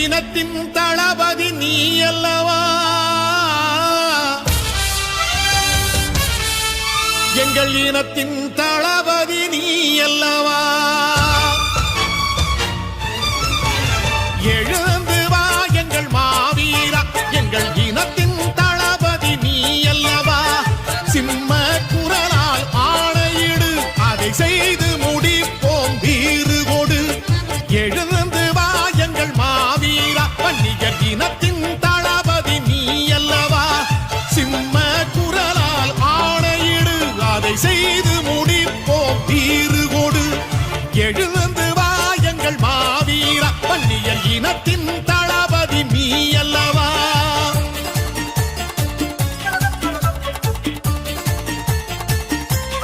இனத்தின் தளபதி நீ அல்லவா, எங்கள் இனத்தின் தளபதி நீ அல்லவா. எழுந்து வா எங்கள் மாவீரா, எங்கள் இனத்தின் தளபதி நீ அல்லவா. சிம்ம குரலால் ஆணையிடு, அதை செய்து முடிப்போம் வீறு கொடு. எழுந்து வா எங்கள் மாவீரா, வன்னியர் இனத்தின் தளபதி நீ அல்லவா. சிம்ம குரலால் ஆணையிடு, அதை செய்து முடிப்போம் வீறு கொடு. எழுந்து வா எங்கள் மாவீரா, வன்னியர் இனத்தின்